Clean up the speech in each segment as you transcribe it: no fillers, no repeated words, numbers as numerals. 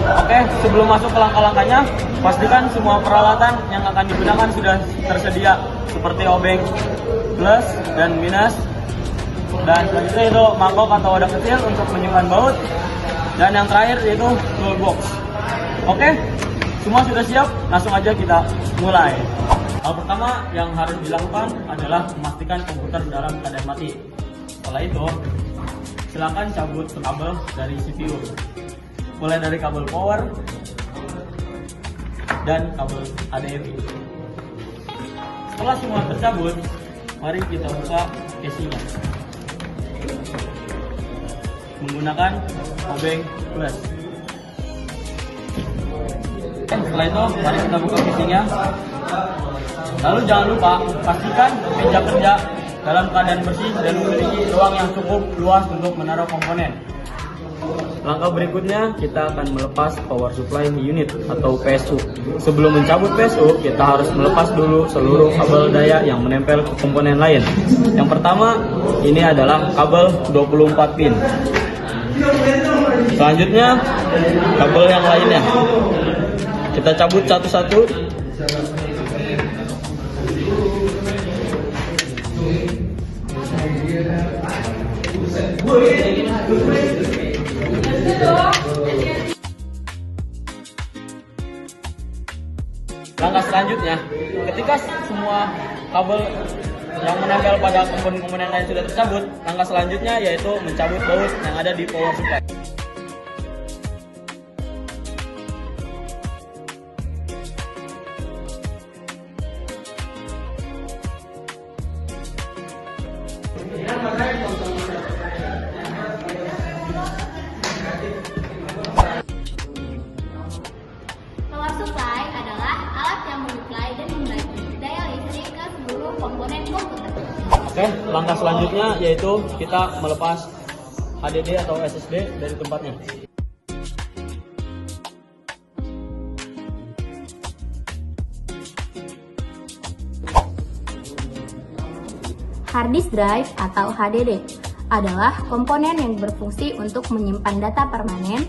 Oke, sebelum masuk ke langkah-langkahnya, pastikan semua peralatan yang akan digunakan sudah tersedia seperti obeng plus dan minus, dan selanjutnya itu mangkok atau wadah kecil untuk menyimpan baut, dan yang terakhir yaitu toolbox. Oke, semua sudah siap, langsung aja kita mulai. Hal pertama yang harus dilakukan adalah memastikan komputer dalam keadaan mati. Setelah itu, silakan cabut kabel dari CPU, mulai dari kabel power dan kabel HDMI. Setelah semua tercabut, mari kita buka casingnya menggunakan obeng plus. Setelah itu, mari kita buka casingnya. Lalu jangan lupa pastikan meja kerja dalam keadaan bersih dan memiliki ruang yang cukup luas untuk menaruh komponen. Langkah berikutnya, kita akan melepas power supply unit atau PSU. Sebelum mencabut PSU, kita harus melepas dulu seluruh kabel daya yang menempel ke komponen lain. Yang pertama, ini adalah kabel 24 pin. Selanjutnya, kabel yang lainnya. Kita cabut satu-satu. Langkah selanjutnya, ketika semua kabel yang menempel pada komponen-komponen lain sudah tercabut, langkah selanjutnya yaitu mencabut baut yang ada di power supply. Power supply adalah alat yang menyuplai dan membagi daya listrik ke seluruh komponen komputer. Oke, langkah selanjutnya yaitu kita melepas HDD atau SSD dari tempatnya. Hard disk drive atau HDD adalah komponen yang berfungsi untuk menyimpan data permanen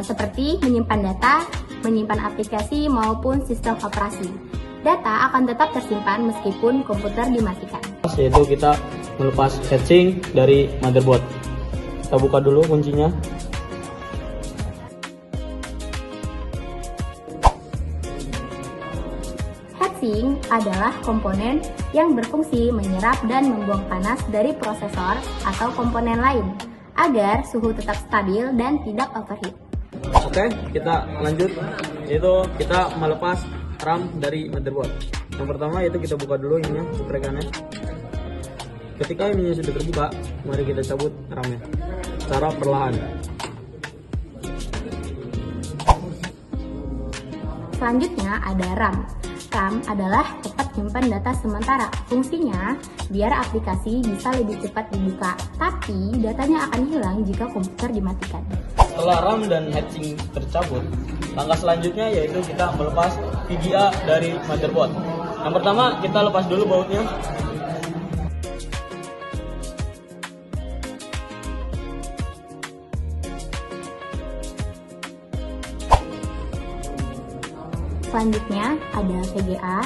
seperti menyimpan data, menyimpan aplikasi maupun sistem operasi. Data akan tetap tersimpan meskipun komputer dimatikan. Yaitu kita melepas casing dari motherboard. Kita buka dulu kuncinya. Heatsink adalah komponen yang berfungsi menyerap dan membuang panas dari prosesor atau komponen lain agar suhu tetap stabil dan tidak overheat. Oke, kita lanjut, yaitu kita melepas RAM dari motherboard. Yang pertama yaitu kita buka dulu ininya, suplekannya. Ketika ininya sudah terbuka, mari kita cabut RAM-nya secara perlahan. Selanjutnya ada RAM. RAM adalah tempat simpan data sementara. Fungsinya biar aplikasi bisa lebih cepat dibuka, tapi datanya akan hilang jika komputer dimatikan. Setelah RAM dan heatsink tercabut, langkah selanjutnya yaitu kita melepas VGA dari motherboard. Yang pertama, kita lepas dulu bautnya. Selanjutnya ada VGA,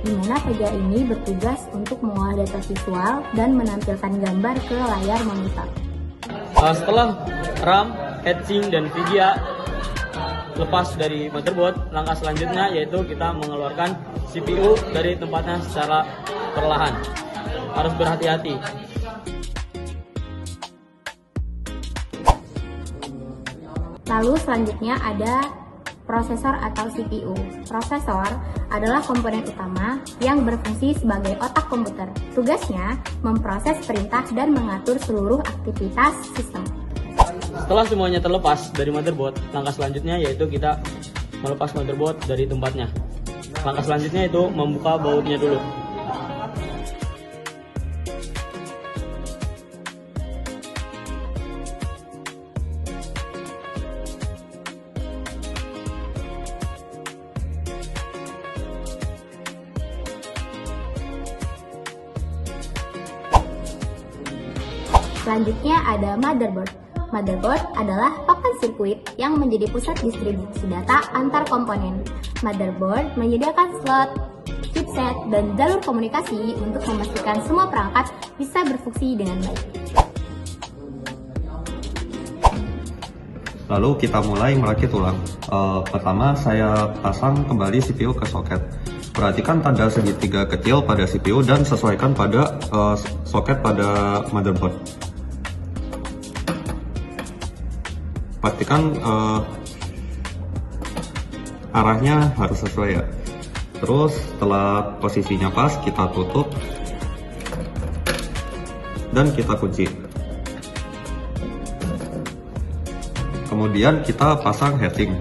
di mana VGA ini bertugas untuk mengolah data visual dan menampilkan gambar ke layar monitor. Setelah RAM, heatsink, dan VGA lepas dari motherboard, langkah selanjutnya yaitu kita mengeluarkan CPU dari tempatnya secara perlahan. Harus berhati-hati. Lalu selanjutnya ada prosesor atau CPU. Prosesor adalah komponen utama yang berfungsi sebagai otak komputer. Tugasnya memproses perintah dan mengatur seluruh aktivitas sistem. Setelah semuanya terlepas dari motherboard, langkah selanjutnya yaitu kita melepas motherboard dari tempatnya. Langkah selanjutnya itu membuka bautnya dulu. Selanjutnya ada motherboard. Motherboard adalah papan sirkuit yang menjadi pusat distribusi data antar komponen. Motherboard menyediakan slot, chipset, dan jalur komunikasi untuk memastikan semua perangkat bisa berfungsi dengan baik. Lalu kita mulai merakit ulang. Pertama saya pasang kembali CPU ke soket. Perhatikan tanda segitiga kecil pada CPU dan sesuaikan pada soket pada motherboard. Pastikan arahnya harus sesuai ya. Terus setelah posisinya pas, kita tutup dan kita kunci. Kemudian kita pasang heatsink.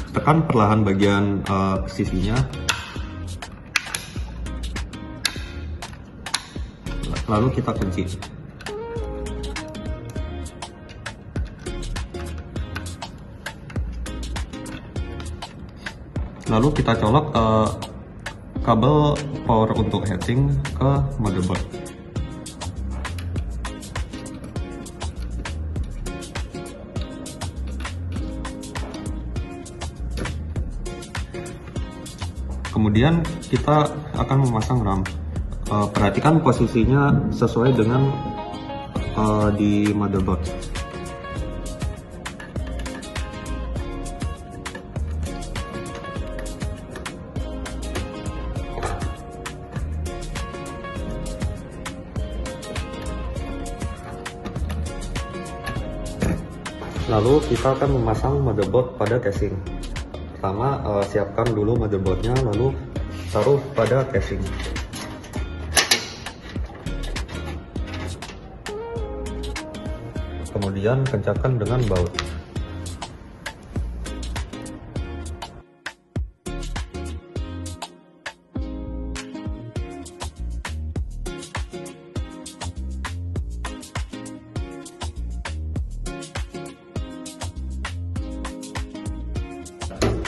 Tekan perlahan bagian sisinya, lalu kita kunci. Lalu kita colok kabel power untuk heatsink ke motherboard. Kemudian kita akan memasang RAM. Perhatikan posisinya sesuai dengan di motherboard. Lalu kita akan memasang motherboard pada casing. Pertama, siapkan dulu motherboardnya, lalu taruh pada casing. Kemudian kencangkan dengan baut.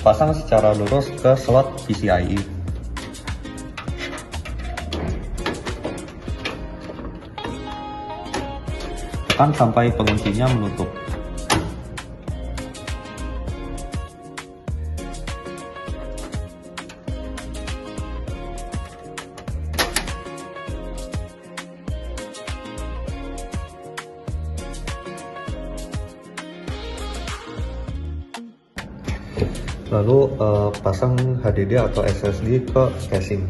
Pasang secara lurus ke slot PCIe. Tekan sampai penguncinya menutup. Lalu pasang HDD atau SSD ke casing.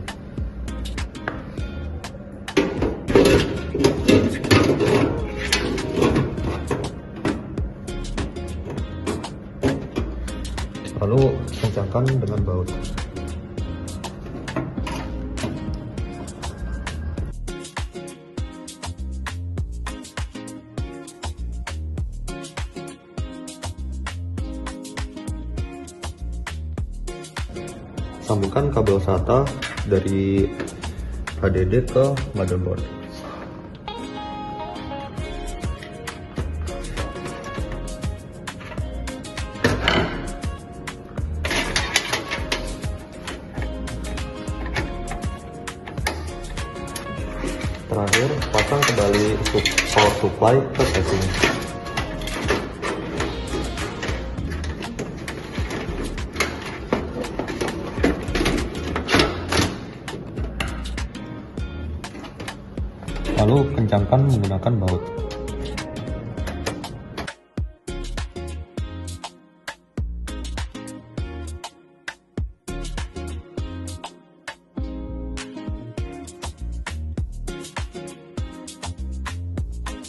Lalu kencangkan dengan baut. Sambungkan kabel SATA dari HDD ke motherboard. Terakhir, pasang kembali power supply ke casing. Lalu kencangkan menggunakan baut.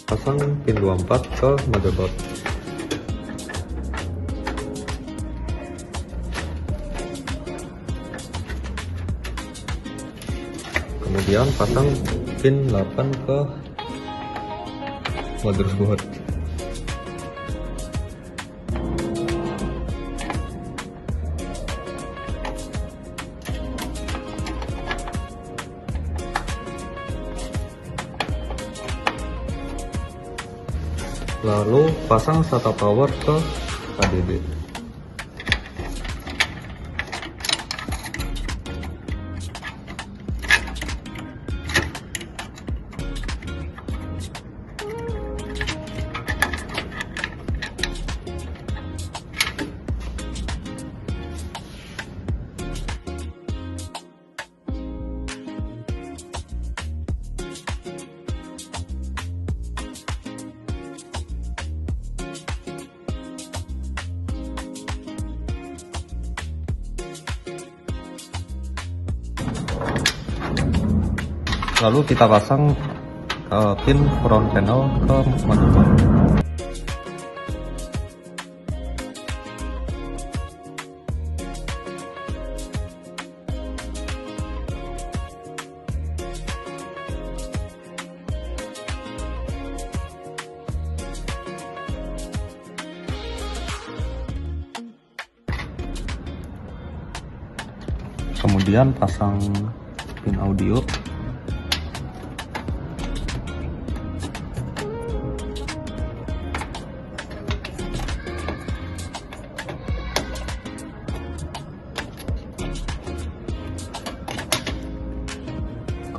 Pasang pin 24 ke motherboard. Kemudian pasang pin 8 ke motherboard. Lalu pasang SATA power ke HDD. Lalu kita pasang pin front panel ke motherboard. Kemudian pasang pin audio.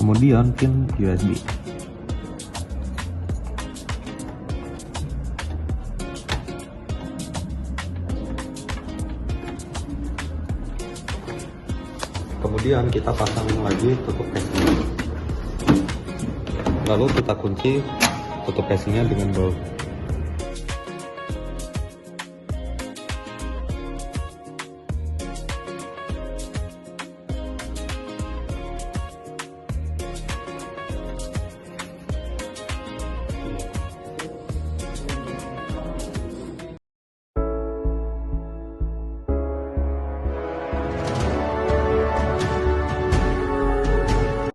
Kemudian pin USB. Kemudian kita pasang lagi tutup casing. Lalu kita kunci tutup casingnya dengan bolt.